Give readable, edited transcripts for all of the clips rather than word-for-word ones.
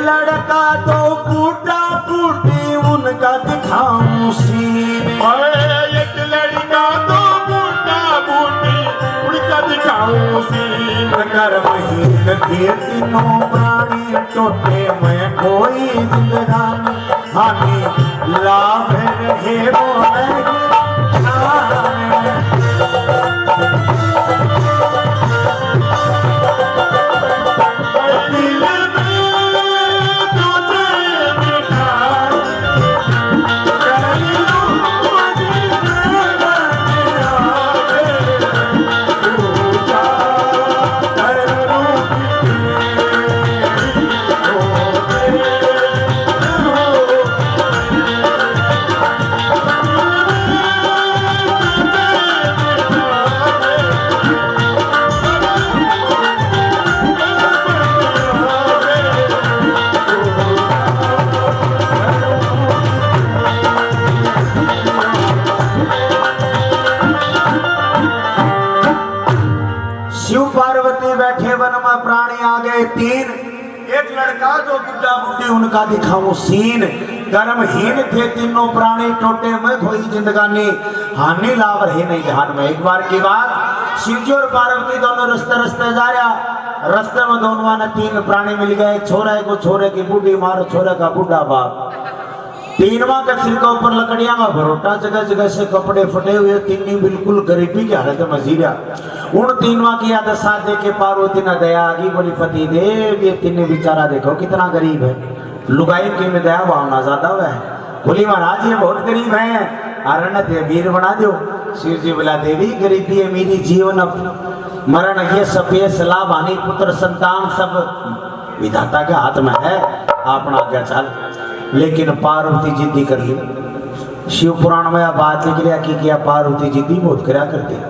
लड़का तो बूढ़ा बूढ़ी उनका दिखाऊं सीन। एक लड़का तो बूढ़ा बूढ़ी उनका दिखाऊं सीन। कर्महीन थे तीनों प्राणी टोटे में कोई जिंदगानी हानि लाभ रहे वो नहीं बैठे वन में प्राणी आ गए तीन। एक लड़का जो बुढ़ा बुढ़ी उनका दिखाऊं सीन। कर्महीन थे तीनों प्राणी टोटे में कोई जिंदगानी हानि लाभ रहे नहीं ध्यान में। एक बार की बात, शिवजी और पार्वती दोनों रास्ते रास्ते जा रहा। रास्ते में दोनों ने तीन प्राणी मिल गए। एक छोरा को छोरे की बूढ़ी मारो, छोरे का बूढ़ा बाप। तीनवा के सिर के ऊपर लकड़ियां का भरोटा, जगह जगह से कपड़े फटे हुए। तीनों बिल्कुल गरीबी की हालत में जी रहा। उन तीनवा की आदत साथ देखे पार्वती ने दया आ गई। बोली पति देव ये तीनों बेचारा देखो कितना गरीब है। लुगाई की में दया भावना ज्यादा हुआ है। बोली महाराज ये बहुत गरीब है, अरण्य थे वीर बना दो। शिव जी बोला देवी गरीबी है मेरी जीवन अब मरण ये सफेद लाभ हानि पुत्र संतान सब विधाता के हाथ में है, अपना आज्ञा चल। लेकिन पार्वती जिद्दी कर ली। शिव पुराण में बात लिख लिया कि क्या पार्वती जिद्दी बहुत करा करती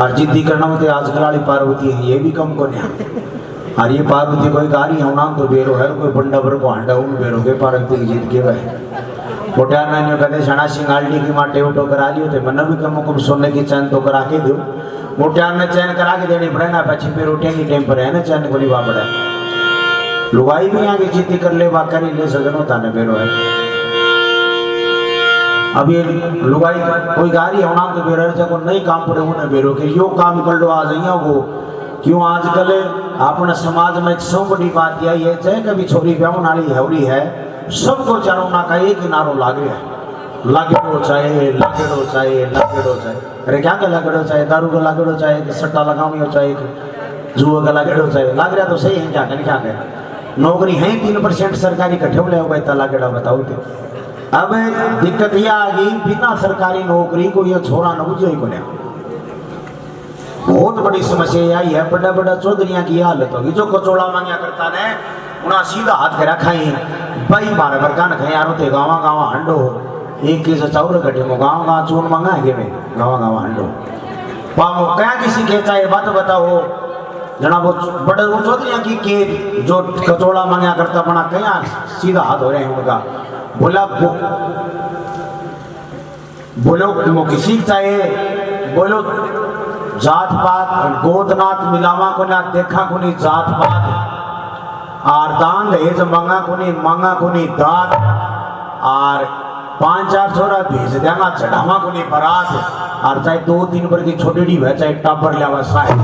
और जिद्दी करना होते आजकल वाली पार्वती है ये भी कम को नहीं। और ये पार्वती कोई गाड़ी होना तो बेरो है, कोई बंडा बर को हांडा उन बेरो के पार्वती की जिद के वह मोटा नानियों कहते शना सिंगाली की माँ टेवटो करा लियो थे मन भी कम को सोने की चैन तो करा के दो। मोटा ने चैन करा के देनी पड़े ना पची पे रोटियां की टाइम पर है ना चैन को लिवा पड़े। लुगाई भी आगे जिद्दी कर ले वाकर ही ले सजन होता न बेरो है। अब ये लुगाई कोई गाड़ी होना तो बेरो को नहीं काम पड़े उन्हें बेरो के यो काम कर लो आ जाइए वो। क्यों आजकल अपने समाज में एक सौ बड़ी बात यही है, चाहे कभी छोरी ब्याह नाली हवरी है सबको चारों ना का एक नारो लाग रहा है। लागेड़ो चाहे लागेड़ो चाहे लागेड़ो चाहे। अरे क्या का लागेड़ो चाहे, दारू का लागेड़ो चाहे, सट्टा लगानी हो चाहे, जुआ का लागेड़ो चाहे। लाग रहा तो सही है क्या करें क्या करें। नौकरी है 3% सरकारी कट्ठे ले होगा लागेड़ा बताओ तो। अब दिक्कत यह आ गई बिना सरकारी नौकरी को यह छोरा न बुझे ही को नहीं। बहुत बड़ी समस्या आई है। बड़ा बड़ा चौधरिया की हालत होगी जो कचौड़ा मांगिया करता ने उन्हें सीधा हाथ करा खाई भाई बारह बरका न खाई यार होते गाँव गाँव हंडो एक के चाउर कटे मो गाँव गाँव चून मंगा है में गाँव गाँव हंडो पामो क्या किसी के चाहे बात बताओ जना वो बड़े वो चौधरिया की के जो कचौड़ा मांगिया करता बना कया सीधा हाथ हो रहे हैं उनका। बोला बोलो वो किसी चाहे बोलो जात पात गोदनाथ मिलावा को ना देखा को नहीं जात पात और दान दहेज मांगा को नहीं दात और 5-4 छोरा भेज देगा चढ़ावा को नहीं बारात और चाहे 2-3 पर की छोटी है चाहे टाबर लिया साहब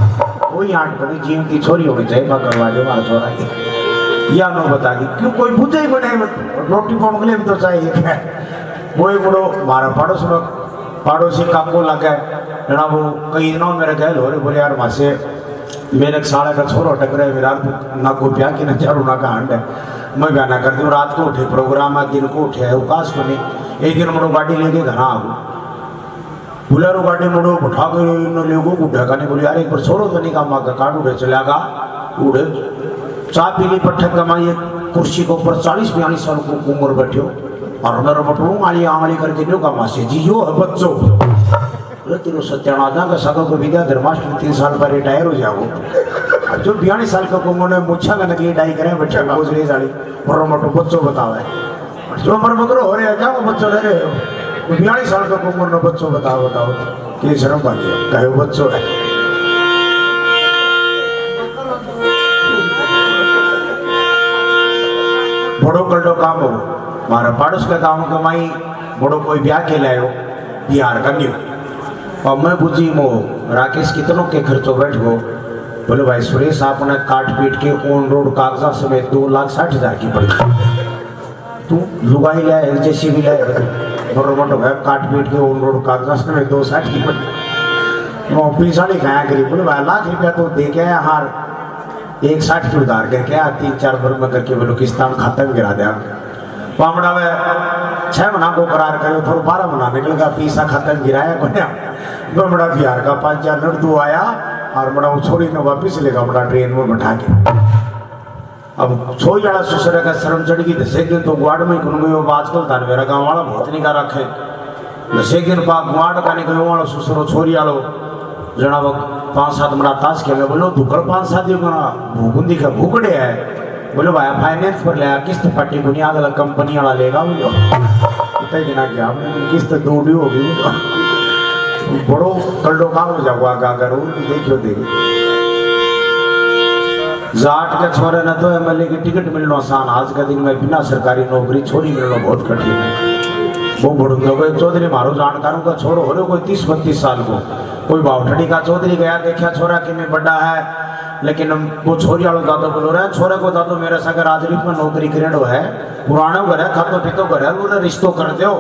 कोई 8 बड़ी जीव की छोरी होनी चाहिए करवा दो हमारा छोरा की या नो बता दी क्यों कोई पूछे ही बने रोटी पाने के लिए तो चाहिए वो बड़ो हमारा पड़ोसी काको लगा जना वो कई दिनों मेरे गैल हो रहे बोले यार वहाँ से मेरे साड़ा का छोरो अटक रहे मेरा ना को प्या की ना चारू ना का हंड है मैं बयाना कर दूँ। रात को उठे प्रोग्राम है दिन को उठे है उकाश को नहीं। एक दिन मुड़ो गाड़ी लेके घर आ बुलेरो गाड़ी मुड़ो उठा के ले गो उठा का नहीं बोले यार एक बार छोरो तो नहीं काम का काट उड़े चलेगा उड़े चाय पीली पट्ठक कमाइए कुर्सी के ऊपर 40-42 साल को उम्र बैठे हो और मेरा बटू आली आंगली करके लो का मासे जी यो है बच्चों तेरो सत्यानादा का सगा को विद्या धर्माष्टमी 3 साल पर रिटायर हो जाओ। जो 42 साल का कुंगो ने मुच्छा का नकली डाई करे बच्चा बोझली साड़ी और मोटो बच्चों बताओ है जो मर बकरो हो रहे हैं क्या वो बच्चों ले रहे हो 42 साल का कुंगो ने बच्चों बताओ कि शर्म बाकी कहे बच्चों है। बड़ो कल्डो काम हो मारा पड़ोस का काम कमाई बड़ो कोई ब्याह के लायो बिहार का न्यू और मैं बुझी मो राकेश कितनों के खर्चों बैठ गो बोले भाई सुरेश आपने काट पीट के ऑन रोड कागजात समेत 2,60,000 की पड़ी तू लुगाई लाए जैसी भी लाए गवर्नमेंट है काट पीट के ऑन रोड कागजात समेत 2,60 की पड़ी वो पिसाली खाया करी बोले भाई ₹1,00,000 तो दे के आया हार 1,60 की उधार करके आया 3-4 बार में करके बोलो किस्ता में खाता में गिरा दिया पामड़ा में 6 महीना को करार करे थोड़ा 12 महीना निकल गया पैसा खाता में गिराया कोने बड़ा बिहार का 5-4 लड़तू आया और बड़ा छोड़ी ने वापिस लेगा बड़ा ट्रेन में बैठा के अब छोई वाला सुसर का शर्म चढ़ गई 10 दिन तो गुआड़ में घूम गए आजकल था मेरा गाँव वाला बहुत नहीं का रखे 10 दिन पा गुआड़ का नहीं गयो वाला सुसरो छोरी वालो जना वो 5-7 महीना ताश खेले बोलो दुकड़ 5-7 दिन का भूगुंदी का भूकड़े है बोलो भाई फाइनेंस पर लिया किस्त पट्टी को नहीं आगला कंपनी वाला लेगा बोलो इतना दिन क्या किस्त 2 होगी बड़ो कल्डो काम हो जाऊगा गागर देखियो देखिए जाट के छोरे न तो एमएलए की टिकट मिलना आसान आज का दिन में बिना सरकारी नौकरी छोरी मिलना बहुत कठिन है वो बड़ूंगा कोई चौधरी मारो जानकारों का छोरो हो रहे कोई 30-32 साल को कोई बावठड़ी का चौधरी गया देखा छोरा कि मैं बड़ा है लेकिन वो छोरी वालों दादो बोलो रहे छोरे को दादो मेरे संग राजनीति में नौकरी करेडो है पुराना घर है खातो पीतो घर है बोले रिश्तो कर दो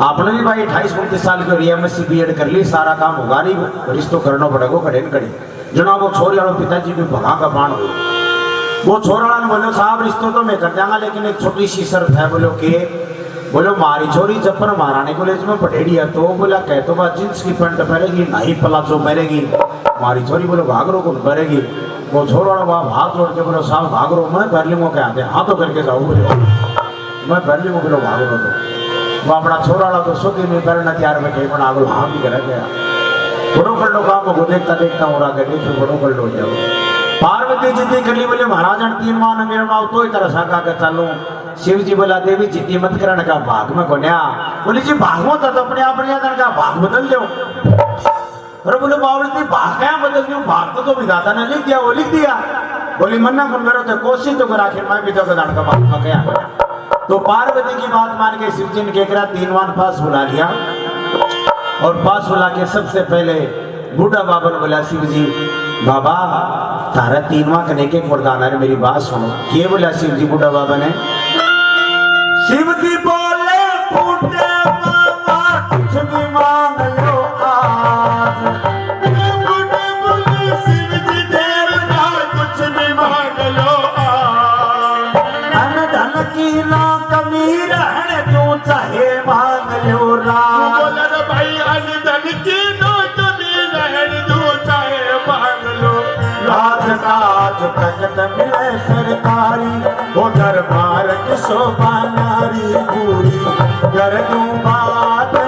आपने भी भाई 28-29 साल की MSc BEd कर ली सारा काम होगा नहीं रिश्तो करना पड़ेगा कड़े न कड़े जनाब वो छोरी वालों पिताजी भी भगा का बाण हो वो छोरा वाला ने बोलो साहब रिश्तो तो मैं कर जाऊंगा लेकिन एक छोटी सी शर्त है बोलो कि बोलो मारी छोरी जब पर महारानी कॉलेज में पढ़ेड़ी है तो बोला कह तो बात जींस की पैंट पहनेगी नहीं पलाजो पहनेगी मारी छोरी बोलो भागरो को पहनेगी वो छोरा वाला वहाँ हाथ जोड़ के बोलो साहब भागरो मैं बर्लिंगो के आते हाँ तो करके जाऊँ बोलो मैं बर्लिंगो बोलो भागरो तो वो अपना छोरा वाला तो सुखी में पहनना तैयार बैठे बना आगो हाँ भी कर गया बड़ो कर लो काम को देखता देखता हो रहा कर फिर बड़ो कर लो जाओ पार्वती जिद्दी कर ली बोले महाराज 3 माह न मेरा नाव तो तरह साका के चालू शिव जी बोला देवी जिद्दी मत करने का भाग में कोन्या बोली जी भाग में तो अपने आप का भाग बदल दो अरे बोले बावली भाग क्या बदल दूं भाग तो विधाता ने लिख दिया वो लिख दिया बोली मन्ना कौन करो तो कोशिश तो कर आखिर मैं भी तो गदान का भाग में क्या तो पार्वती की बात मान के शिव जी ने क्या करा 3 वान पास बुला लिया और पास बुला के सबसे पहले बूढ़ा बाबा ने बोला शिव जी बाबा तारा 3 वां करने के वरदान है मेरी बात सुनो ये बोला शिव जी बूढ़ा बाबा ने शिव जी बोले बूढ़े बाबा कुछ भी मांग लो आज बूढ़े बोले शिव जी देवता कुछ भी मांग लो धन धन की ना कमी रहने जो चाहे मांग लो राज बोला रे भाई धन की ना कमी रहने जो चाहे मांग लो राज काज तख्त मिले सरकारी वो दरबार की शोभा नारी पूरी कर दूं बात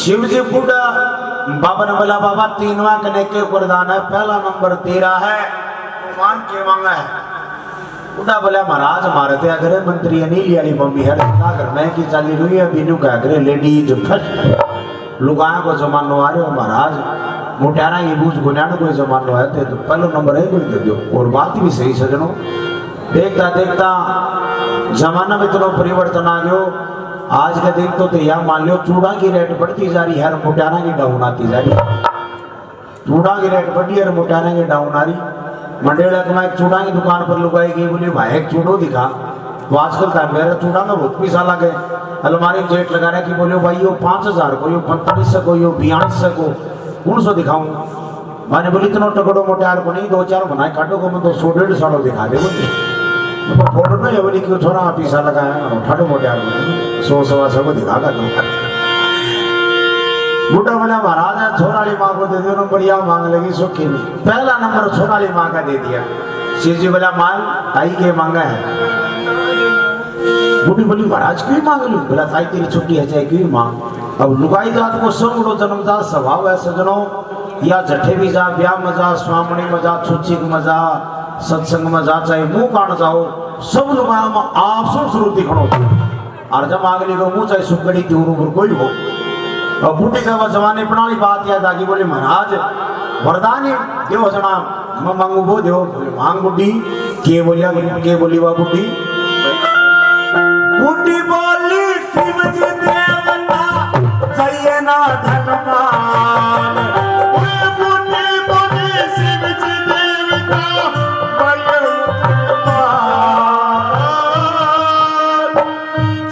शिव जी बूढ़ा बाबा ने बोला बाबा 3 वां करने के वरदान है पहला नंबर तेरा है मान के मांगा है बूढ़ा बोला महाराज हमारे ते अगर मंत्री अनिल वाली मम्मी है ना घर में की चाली रही है बिनु का अगर लेडीज फर्स्ट लुगाया को जमानो आ रहे हो महाराज मोटारा ये बूझ गुनानो कोई जमानो है तो पहला नंबर है कोई दे दो और बात भी सही सजनो देखता देखता जमाना में इतना परिवर्तन आ गयो आज का दिन तो यह मान लो चूड़ा की रेट बढ़ती जा रही है मोटाना की डाउन आती जा रही चूड़ा की रेट बढ़ी है मोटाना की डाउन आ रही मंडेला के मैं चूड़ा की दुकान पर लुगाई गई बोली भाई एक चूड़ो दिखा तो आजकल था मेरा चूड़ा में बहुत पैसा लगे अलमारी जेट लगा रहा कि बोले भाई यो 5,000 को यो 45 को यो 42 को कौन सा दिखाऊं मैंने बोली इतना टकड़ो मोटार को नहीं, 2-4 बनाए काटो को मैं तो 100-150 सालों दिखा दे बोली। तो फोटो में ये बोली क्यों थोड़ा पीसा लगाया ठाडो मोटार को 100-125 को दिखा का तुम। बूढ़ा बोला महाराज छोराली माँ को दे दो ना, बढ़िया मांग लगी सुखी में। पहला नंबर छोराली माँ का दे दिया। शिव जी बोला माल ताई के मांगा है। बूढ़ी बोली महाराज क्यों मांग लू? बोला ताई तेरी छुट्टी है चाहे क्यों मांग। अब लुगाई जात को संगड़ो जन्मजात स्वभाव है सजनों, या जठे भी जा, ब्याह में जा, स्वामणी में जा, छुच्छी में जा, सत्संग में जा, चाहे मुंह काट जाओ, सब लुगाया में आप सब शुरू दिखणो। और जब आगली को मुंह चाहे सुखड़ी त्यों ऊपर कोई हो। और बूढ़ी का जमाने पुरानी बात याद आ गई। बोले महाराज वरदान देव जना मैं मांगू वो देव। बोले मांग बुढ़ी। के बोलिया के बोली वह बुढ़ी? बुढ़ी बोली शिव जी देवता चाहिए ना धनमान। बुढ़ी बोली शिव जी देवता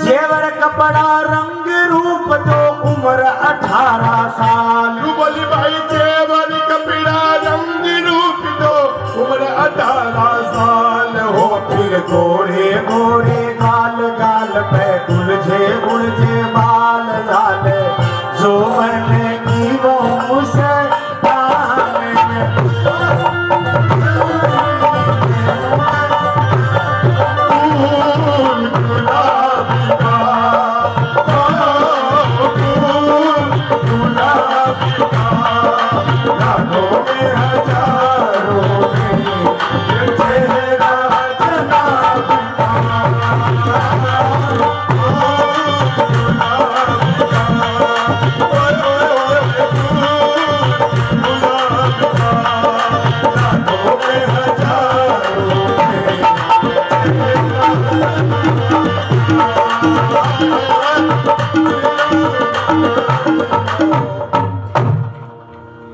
जेवर कपड़ा रंग रूप जो उम्र 18 साल। बोली भाई जेवर कपड़ा रंग रूप दो उम्र 18 साल हो। फिर गोरे गोरे गाल गाल पे उलझे उलझे बाल लाल, जो मैंने की वो मुझसे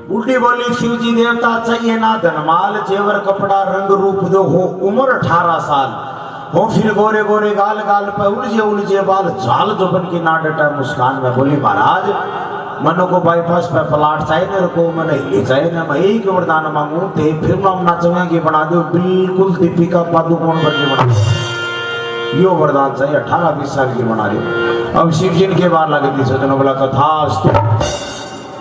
बूढ़ी बोली शिव जी देवता चाहिए ना धनमाल, जेवर कपड़ा रंग रूप दो हो उम्र 18 साल हो। फिर गोरे गोरे गाल गाल पे उलझे उलझे बाल, झाल जो बन के ना डटा मुस्कान में। बोली महाराज मनो को बाईपास पे प्लाट चाहिए ना, को मन हिली चाहिए ना, मैं एक वरदान मांगू थे फिर हम नाचवे की बना दो बिल्कुल दीपिका पादुकोण बन के बना दो। यो वरदान चाहिए 18-20 साल की बना दो। अब शिव जी के बार लगी थी सजनों। बोला तथास्तु।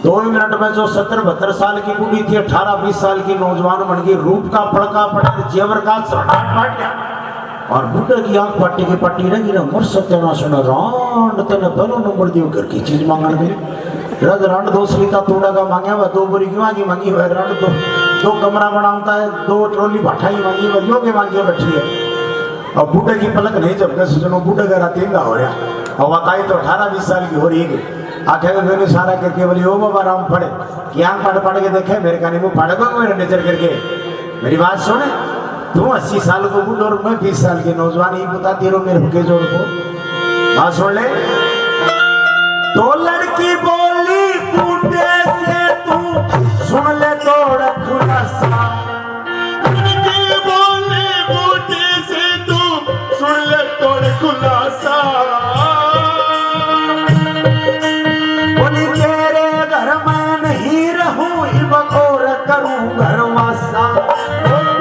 2 मिनट में जो 70-72 साल की बूढ़ी थी 18-20 साल की नौजवान बन गई। रूप का पड़का पड़े, जेवर का चढ़ाट पाट गया। और बूढ़े की आंख पट्टी की पट्टी रही ना, मर सत्याना सुना रांड तेने पहलो नंबर दियो घर की चीज मांगने के लिए। रांड 2 सलीता तोड़ा का मांगे हुआ, 2 बोरी क्यों आगे मांगी हुआ, रांड 2 कमरा बनाता है, 2 ट्रॉली भाठाई मांगी हुआ, यो के मांगी बैठी है। और बूढ़े की पलक नहीं जब सुनो बूढ़े का रातींगा हो रहा। और बताई तो 18-20 साल की हो रही है। आखे मैंने सारा करके बोली ओ बाबा राम पढ़े क्या पढ़ पढ़ के देखे मेरे का नहीं वो पढ़ेगा मेरे नजर करके। मेरी बात सुने, तू 80 साल को बूढ़ और मैं 20 साल की नौजवान ही बताती रहो मेरे हुके जोड़ को। बात सुन ले। तो लड़की बोली बूढ़े से तू सुन ले तोड़ खुलासा। लड़की बोली बूढ़े से तू सुन ले तोड़ खुलासा। बोली तेरे घर में नहीं रहूं और करूं घरवासा।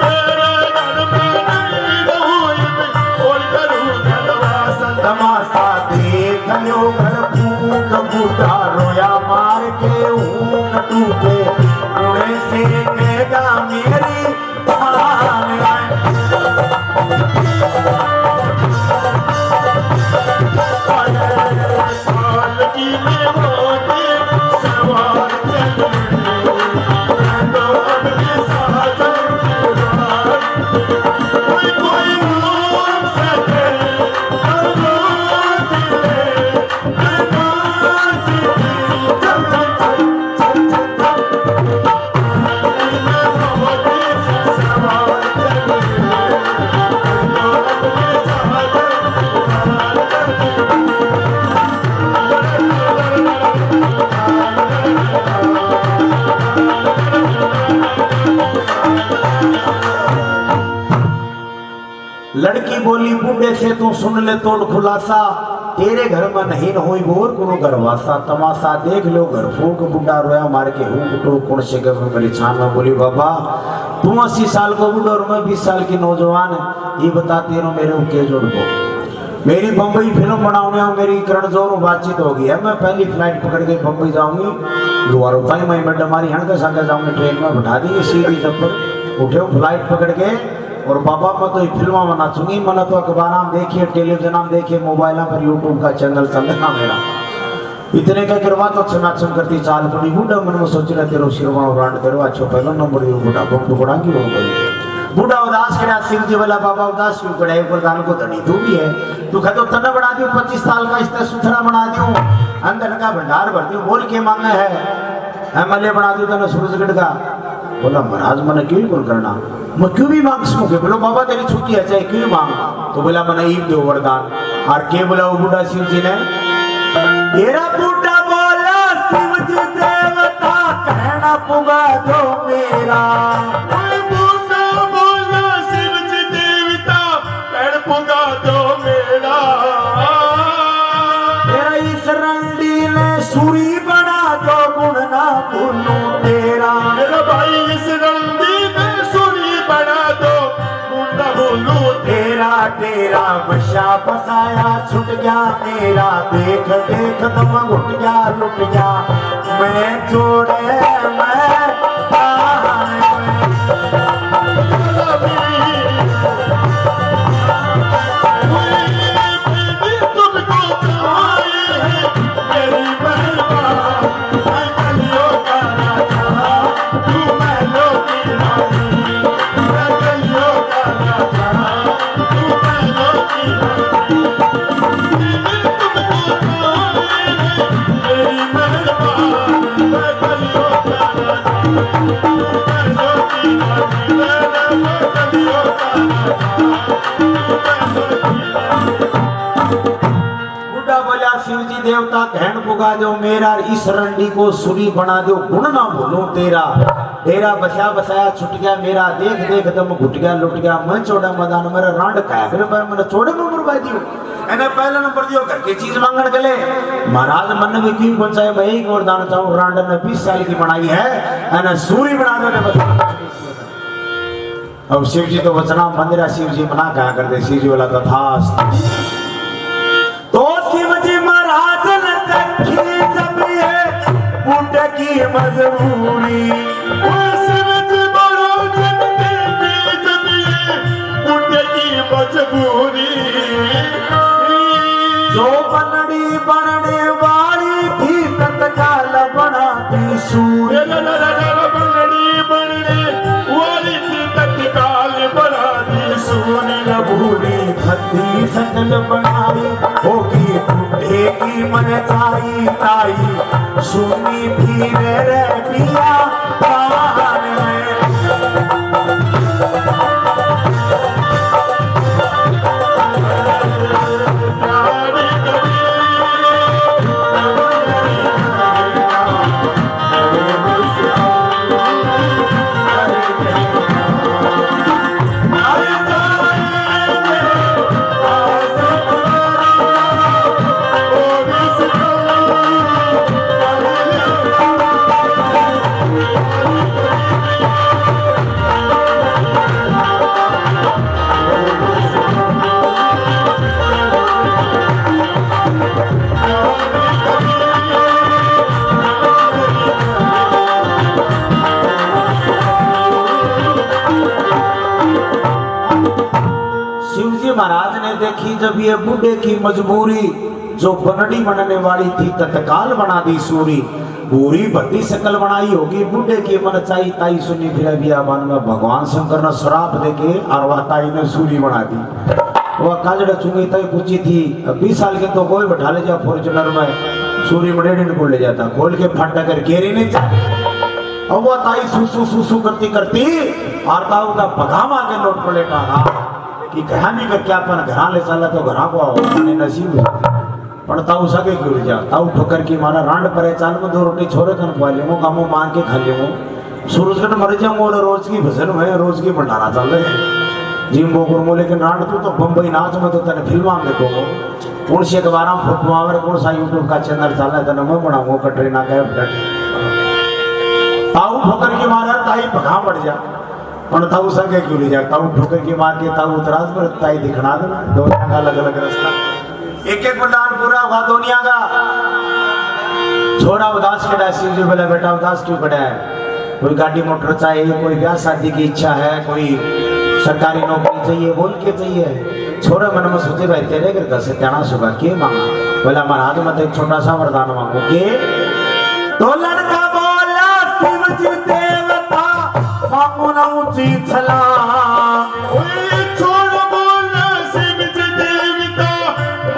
तेरे घर में नहीं रहूं और करूं घरवासा। तमाशा देख लो घर फूक बूढ़ा रोया मार के ऊक टूटे रोड़े से कहेगा मेरी थान की में होते सवार चल दो अपने साजन कोई कोई रोक सके और रोक ले नाच चल चल चल चल में होते सवार चल दो अपने साजन लड़की बोली बूढ़े से तू सुन ले तोड़ खुलासा। तेरे घर में नहीं न हुई बोर कोनो घर वासा तमाशा देख लो घर फूक बुढ़ा रोया मार के हूँ कुटो कौन से के मेरी छान में बोली बाबा तुम 80 साल को बुढ़ा और मैं 20 साल की नौजवान ये बताती रहो मेरे के जोड़ को मेरी बम्बई फिल्म बनाने और मेरी करण जोर बातचीत होगी है मैं पहली फ्लाइट पकड़ के बम्बई जाऊंगी दोबारा उताई मैं मैडम हमारी हण के संग जाऊंगी ट्रेन में बैठा दी सीधी जब उठे फ्लाइट पकड़ के और बाबा मैं तो फिल्म में नाचूंगी मैंने तो अखबार में देखिए टेलीविजन में देखिए मोबाइल पर यूट्यूब का चैनल चल रहा मेरा इतने का करवा तो छमाछम करती चाल पड़ी बूढ़ा मन में सोच रहा तेरो शिरवा रांड तेरो अच्छो पहला नंबर यू बूढ़ा बम टुकड़ा की हो गई बूढ़ा उदास करा सिंह जी वाला बाबा उदास क्यों करे प्रधान को धनी तू भी है तू कह तो तना बना दियो 25 साल का इतना सुथरा बना दियो अंदर का भंडार भर दियो बोल के मांगा है एमएलए बना दियो तना सूरजगढ़ का बोला महाराज मैंने क्यों कौन करना मैं क्यों भी मांग सके बोलो बाबा तेरी छुट्टी है चाहे क्यों मांग तो बोला मैंने ईद दो वरदान और के बोला वो बूढ़ा शिव जी ने तेरा बूढ़ा बोला शिव जी देवता कहना पुगा दो मेरा पुगा दो मेरा तेरा इस रंडी ने सूरी बना दो गुण ना भूलू तेरा मेरा भाई इस रंडी ने सूरी बना दो गुण ना भूलू तेरा तेरा बशा बसाया छुट गया मेरा देख देख दम घुट गया लुट गया मैं जोड़े मैं शिव जी देवता कहन पुगा दो मेरा इस रंडी को सुरी बना दो गुण ना भूलूं तेरा तेरा बसा बसाया छुट गया मेरा देख देख दम घुट गया लुट गया मैं चौड़ा मैदान मेरा रांड खाया फिर मैंने चौड़े में बर्बादी हूँ एने पहला नंबर दियो घर की चीज मांगन के लिए महाराज मन में क्यों पंचाय मैं एक वरदान चाहूँ रांड ने 20 साल की बनाई है एने सूरी बना दो अब शिव जी तो वचना मंदिरा शिव जी मना कहा करते शिव जी वाला तथास्तु तो शिव जी महाराज ने देखी जब ये बूढ़े की मजबूरी शिव जी महाराज ने देखी जब ये बूढ़े की मजबूरी जो बनड़ी बनने वाली थी तत्काल बना दी सूर्य बनड़ी बनने वाली थी तत्काल बना दी सूर्य भूरी भक्ति सकल बनाई होगी बूढ़े की मन चाई ताई सुनी फिर रे पिया पार में महाराज ने देखी जब ये बूढ़े की मजबूरी जो बनड़ी बनने वाली थी तत्काल बना दी सूरी पूरी भट्टी शकल बनाई होगी बूढ़े की मन चाई ताई सुनी फिर बियाबान में भगवान शंकर ने श्राप देके और वह ताई ने सूरी बना दी वह काजड़ चुंगी तय पूछी थी 20 साल के तो कोई बैठा ले जा फॉर्चुनर में सूरी मडेडी को ले जाता खोल के फट कर केरी नहीं जा अब वह ताई सुसु सुसु करती करती और ताऊ का भगामा के नोट पलेटा कि कहानी करके अपन घरा ले चला तो घरा को आओ नसीब पण ताऊ सके क्यों जा ताऊ ठोकर की मारा रांड परे चाल में 2 रोटी छोरे कन खवा लेमो गामो मांग के खा लेमो सूरजगढ़ मर जाऊंगा और रोज की भजन है रोज की भंडारा चल रहे जिम्बो गुरमो लेकिन रांड तू तो बम्बई नाच में तो तने फिल्मा में देखो कौन से अखबार में फोटो आवे कौन सा यूट्यूब का चैनल चला है तने मैं बनाऊं कटरीना कैफ ताऊ ठोकर की मार ताई भगा पड़ जा और ताऊ संगे क्यों ले जा ताऊ ठोकर की मार के ताऊ उतराज पर ताई दिखना देना दुनिया का अलग अलग रास्ता एक एक प्रदान पूरा हुआ दुनिया का छोरा उदास खड़ा है शिव जी बोला बेटा उदास क्यों खड़ा है कोई गाड़ी मोटर चाहिए कोई ब्याह शादी की इच्छा है कोई सरकारी नौकरी चाहिए बोल के चाहिए छोरे मन में सोचे भाई तेरे घर से त्याना सुबह के मांगा बोला महाराज मत एक छोटा सा वरदान मांगो के तो लड़का बोला शिव जी देवता मांगो ना ऊंची छला छोड़ बोला शिव जी देवता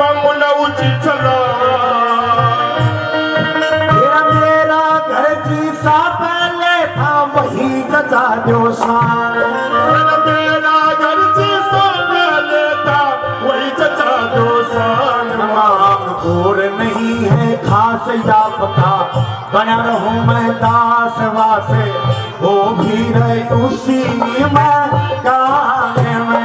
मांगो ना ऊंची छला मेरा घर जी सा पहले था वही जचा दो शान मेरा घर जी सा पहले था वही जचा दो शान और नहीं है खास या पता बना रहूं मैं दास वासे वो भी रहे उसी में गाने में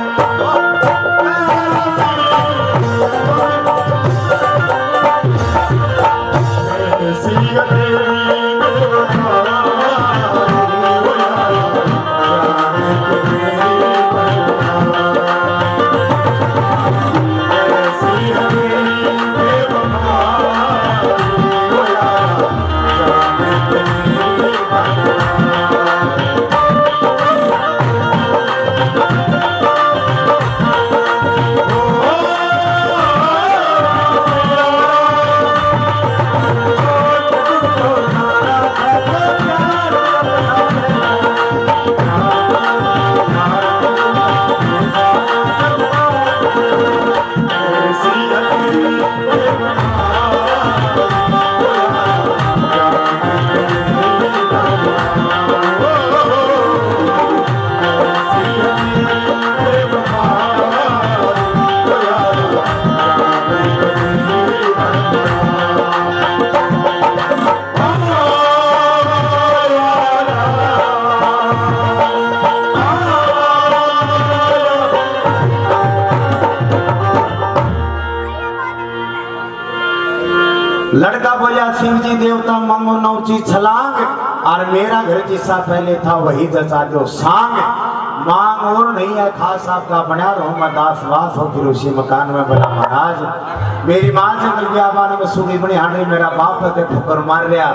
लड़का बोला शिव जी देवता मांगो नौची छलांग और मेरा घर जिससा पहले था वही जचा दो सांग मांग और नहीं है खास आपका बना रहो मैं दास वास हो फिर उसी मकान में बोला महाराज मेरी माँ जंगल व्यापार में सूखी बनी हांडी मेरा बाप के ठोकर मार लिया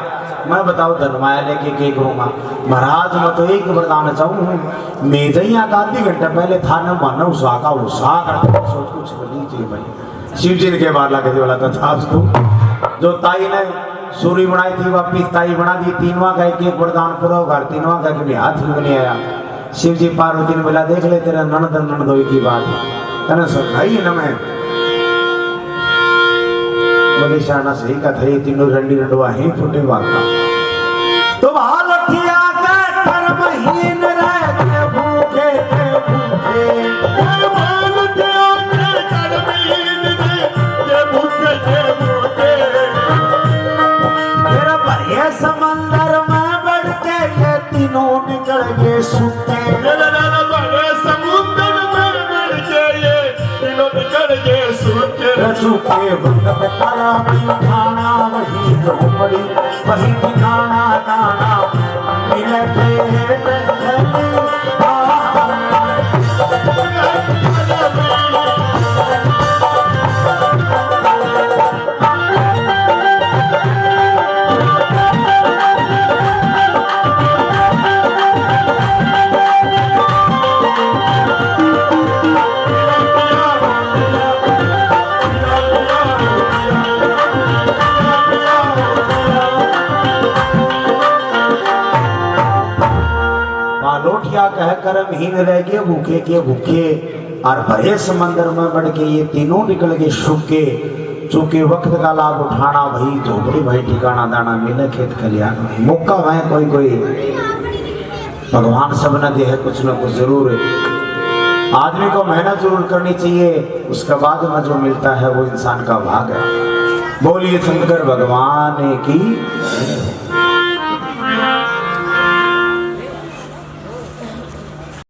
मैं बताओ धनमाया लेके के करूंगा महाराज मैं तो एक वरदान चाहूँ मैं जइया का आधी घंटा पहले था न मानव साका उसा करते सोच कुछ बनी चाहिए बनी शिव जी ने के बार ला के बोला था तू जो ताई ने सूरी बनाई थी वापिस ताई बना दी तीनवा का एक वरदान पूरा होगा तीनवा का कि हाथ में नहीं आया शिव जी पार्वती ने बोला देख ले तेरा ननद ननदोई की बात तने सखाई न मैं बोले शाना सही का थे तीनों रंडी रंडवा ही फुटे वाका तो हाल किया के कर महीन रह के भूखे के भूखे हाल किया के कर महीन रह के भूखे के भूखे तेरा भरे समंदर में बढ़ के ये तीनों निकल गए सूखे मेरा नाना बड़े समुद्र में बढ़ के ये तीनों निकल गए सूखे सूखे वक्त तारा ठिकाना वही झोपड़ी वही ठिकाना दाना मिले लोटिया कह कर महीन रह गए भूखे के भूखे और भरे समंदर में बढ़ के ये तीनों निकल गए सूखे चूंकि वक्त का लाभ उठाना वही झोपड़ी भाई ठिकाना दाना मिले खेत खलियान मौका है कोई कोई भगवान सब न दे है कुछ न कुछ जरूर आदमी को मेहनत जरूर करनी चाहिए उसके बाद में जो मिलता है वो इंसान का भाग है। बोलिए शंकर भगवान की।